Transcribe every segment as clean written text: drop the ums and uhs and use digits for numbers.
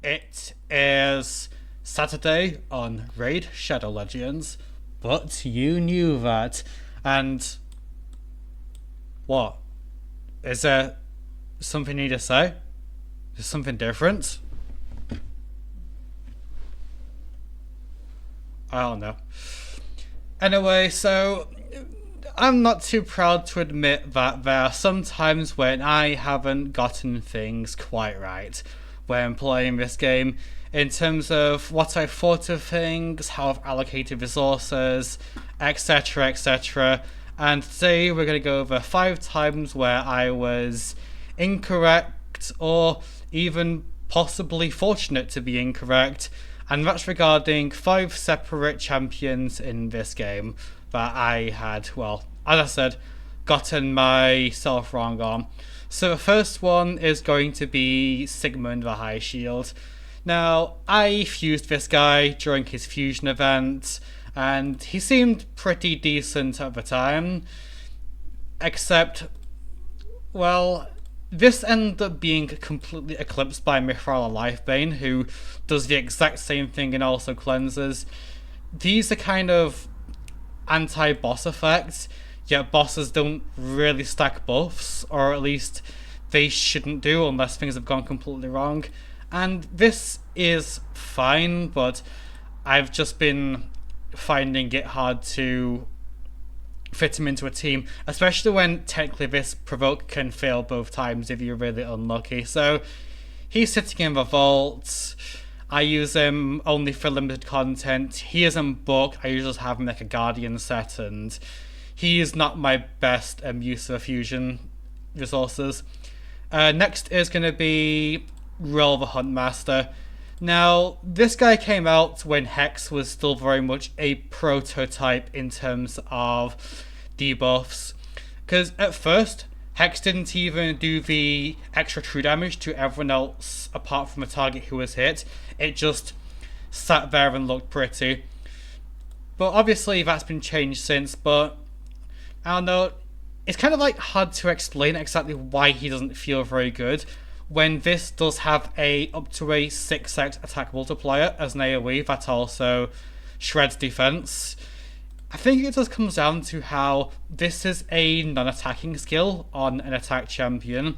It is Saturday on Raid Shadow Legends, but you knew that. And what? Is there something you need to say? Is something different? I don't know. Anyway, so I'm not too proud to admit that there are some times when I haven't gotten things quite right when playing this game in terms of what I thought of things, how I've allocated resources, etc, etc. And today we're going to go over 5 times where I was incorrect or even possibly fortunate to be incorrect, and that's regarding 5 separate champions in this game that I had, well, as I said, gotten myself wrong on. So the first one is going to be Sigmund the highshield. Now, I fused this guy during his fusion event, and he seemed pretty decent at the time, except, well, this ended up being completely eclipsed by Mithril Lifebane, who does the exact same thing and also cleanses. These are kind of anti-boss effects, yet bosses don't really stack buffs, or at least they shouldn't do unless things have gone completely wrong. And this is fine, but I've just been finding it hard to fit him into a team, especially when technically this provoke can fail both times if you're really unlucky. So he's sitting in the vault. I use him only for limited content. He isn't booked. I usually just have him like a guardian set, and he is not my best use of fusion resources. Next is going to be Ruel the Huntmaster. Now, this guy came out when Hex was still very much a prototype in terms of debuffs. Because at first, Hex didn't even do the extra true damage to everyone else apart from a target who was hit. It just sat there and looked pretty. But obviously that's been changed since, but I don't know. It's kind of like hard to explain exactly why he doesn't feel very good when this does have up to a 6x attack multiplier as an AoE that also shreds defense. I think it just comes down to how this is a non-attacking skill on an attack champion,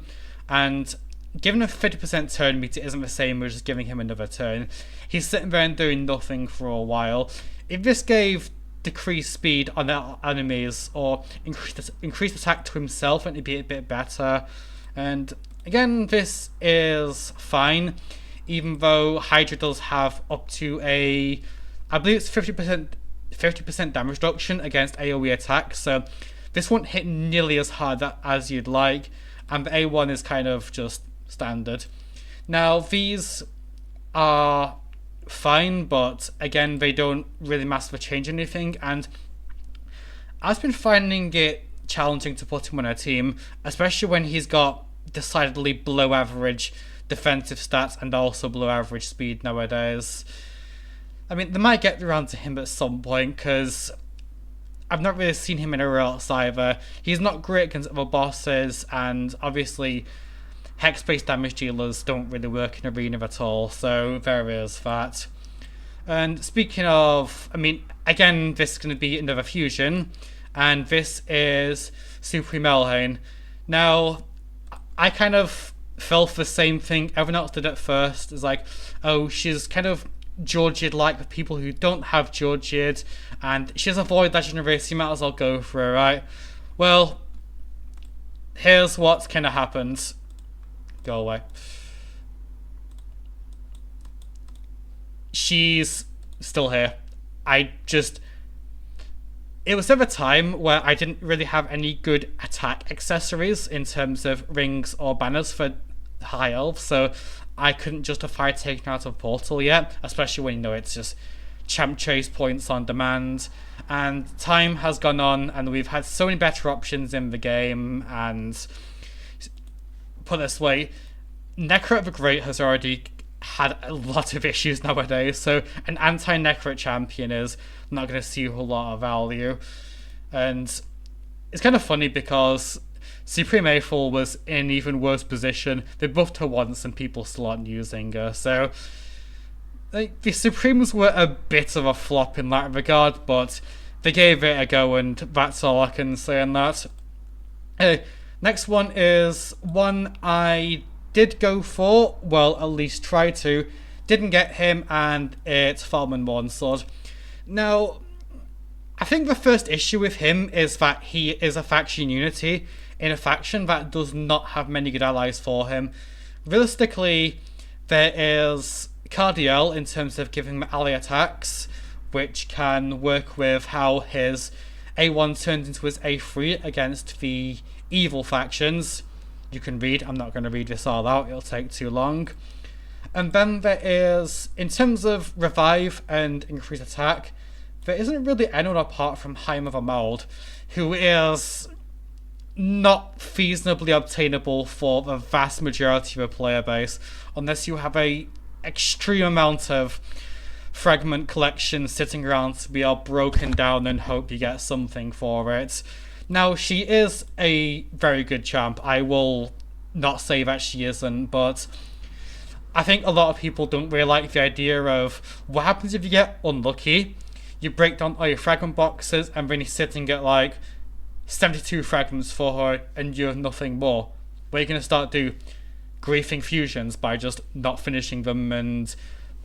and given a 50% turn meter isn't the same as just giving him another turn. He's sitting there and doing nothing for a while. If this gave decreased speed on enemies or increased attack to himself, it'd be a bit better. And again, this is fine, even though Hydra does have up to I believe it's 50% damage reduction against AoE attacks, so this won't hit nearly as hard as you'd like, and the A1 is kind of just standard. Now, these are fine, but again, they don't really massively change anything, and I've been finding it challenging to put him on a team, especially when he's got decidedly below average defensive stats and also below average speed nowadays. I mean, they might get around to him at some point, because I've not really seen him in a else either. He's not great against other bosses, and obviously hex-based damage dealers don't really work in Arena at all, so there is that. And speaking of, I mean, again, this is going to be another fusion, and this is Supreme Elhain. Now, I kind of fell for the same thing everyone else did at first. It's like, oh, she's kind of Georgiad-like with people who don't have Georgiad, and she has a void legendary, so you might as well go for her, right? Well, here's what's kind of happened. Go away. She's still here. It was never a time where I didn't really have any good attack accessories in terms of rings or banners for high elves, so I couldn't justify taking her out of Portal yet, especially when, you know, it's just champ chase points on demand. And time has gone on, and we've had so many better options in the game, and put it this way, Necro the Great has already had a lot of issues nowadays, so an anti-Necro champion is not going to see a whole lot of value. And it's kind of funny because Supreme Aethel was in an even worse position. They buffed her once and people still aren't using her. So like, the Supremes were a bit of a flop in that regard, but they gave it a go, and that's all I can say on that. Next one is one I did go for, well, at least try to. Didn't get him, and it's Falman Mornsword. Now, I think the first issue with him is that he is a faction unity in a faction that does not have many good allies for him. Realistically, there is Cardiel in terms of giving him ally attacks, which can work with how his A1 turns into his A3 against the evil factions. You can read, I'm not going to read this all out, it'll take too long. And then there is, in terms of revive and increase attack, there isn't really anyone apart from Heim of a Mold, who is not feasibly obtainable for the vast majority of a player base, unless you have a extreme amount of fragment collection sitting around to be all broken down and hope you get something for it. Now, she is a very good champ. I will not say that she isn't, but I think a lot of people don't really like the idea of what happens if you get unlucky. You break down all your fragment boxes and then you're sitting at like 72 fragments for her and you have nothing more. What are you going to start do? Griefing fusions by just not finishing them and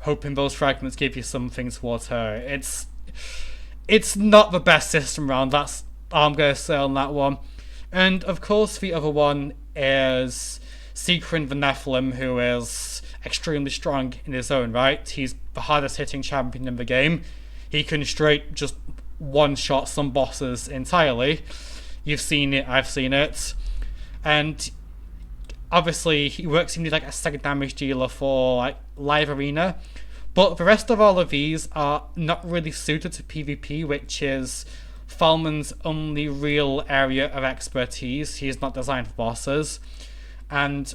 hoping those fragments give you something towards her. It's not the best system around, that's all I'm going to say on that one. And of course the other one is Sigmund the Nephilim, who is extremely strong in his own right. He's the hardest hitting champion in the game. He can straight just one-shot some bosses entirely. You've seen it, I've seen it. And obviously he works in like a second damage dealer for like live arena. But the rest of all of these are not really suited to PvP, which is Falman's only real area of expertise. He's not designed for bosses. And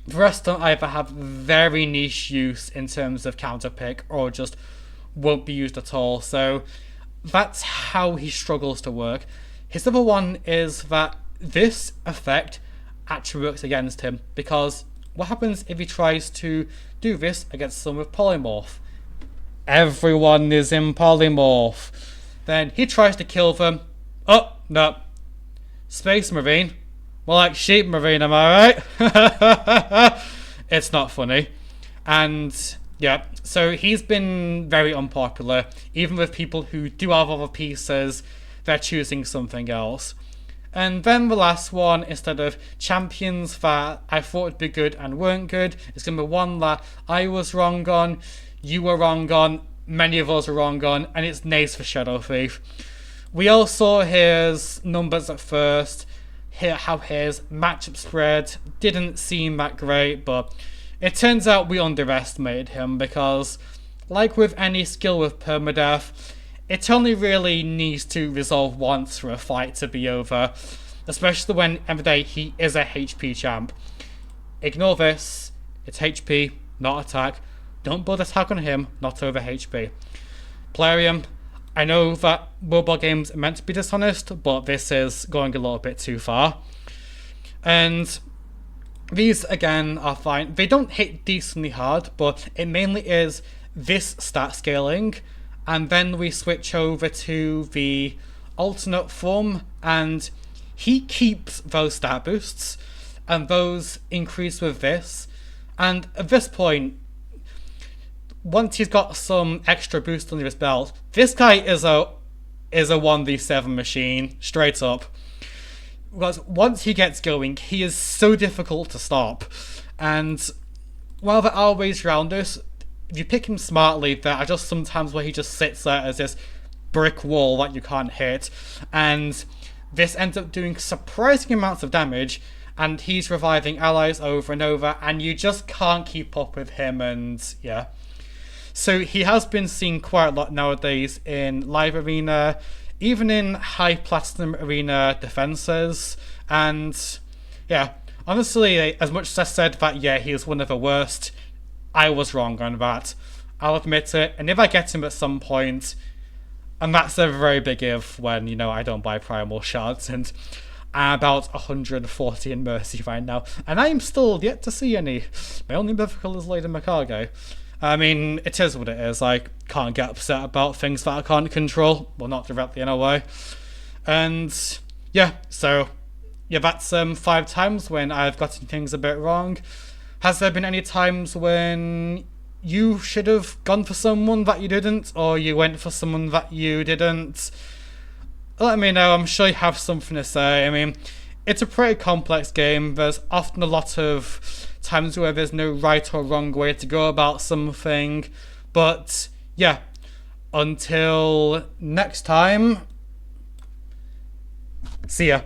the rest don't either have very niche use in terms of counterpick or just won't be used at all. So that's how he struggles to work. His other one is that this effect actually works against him, because what happens if he tries to do this against someone with polymorph? Everyone is in polymorph. Then he tries to kill them. Oh, no. Space Marine. More like Sheep Marine, am I right? It's not funny. And yeah, so he's been very unpopular. Even with people who do have other pieces, they're choosing something else. And then the last one, instead of champions that I thought would be good and weren't good, it's going to be one that I was wrong on, you were wrong on, many of us are wrong on, and it's Nace for Shadow Thief. We all saw his numbers at first, how his matchup spread didn't seem that great, but it turns out we underestimated him, because like with any skill with permadeath, it only really needs to resolve once for a fight to be over, especially when every day he is a HP champ. Ignore this, it's HP, not attack. Don't build attack on him, not over HP. Plarium, I know that mobile games are meant to be dishonest, but this is going a little bit too far. And these again are fine. They don't hit decently hard, but it mainly is this stat scaling, and then we switch over to the alternate form, and he keeps those stat boosts, and those increase with this. And at this point, once he's got some extra boost under his belt, this guy is a 1v7 machine, straight up. Because once he gets going, he is so difficult to stop. And while there are ways around this, if you pick him smartly, there are just some times where he just sits there as this brick wall that you can't hit. And this ends up doing surprising amounts of damage, and he's reviving allies over and over, and you just can't keep up with him, and yeah. So he has been seen quite a lot nowadays in live arena, even in high platinum arena defenses, and yeah, honestly, as much as I said that, yeah, he is one of the worst, I was wrong on that. I'll admit it, and if I get him at some point, and that's a very big if when, I don't buy primal shards, and I'm about 140 in mercy right now, and I'm still yet to see any. My only difficulty is Lady Macargo. I mean, it is what it is. I can't get upset about things that I can't control. Well, not directly anyway. And yeah, so yeah, that's 5 times when I've gotten things a bit wrong. Has there been any times when you should have gone for someone that you didn't, or you went for someone that you didn't? Let me know. I'm sure you have something to say. I mean, it's a pretty complex game. There's often a lot of times where there's no right or wrong way to go about something. But yeah, until next time, see ya.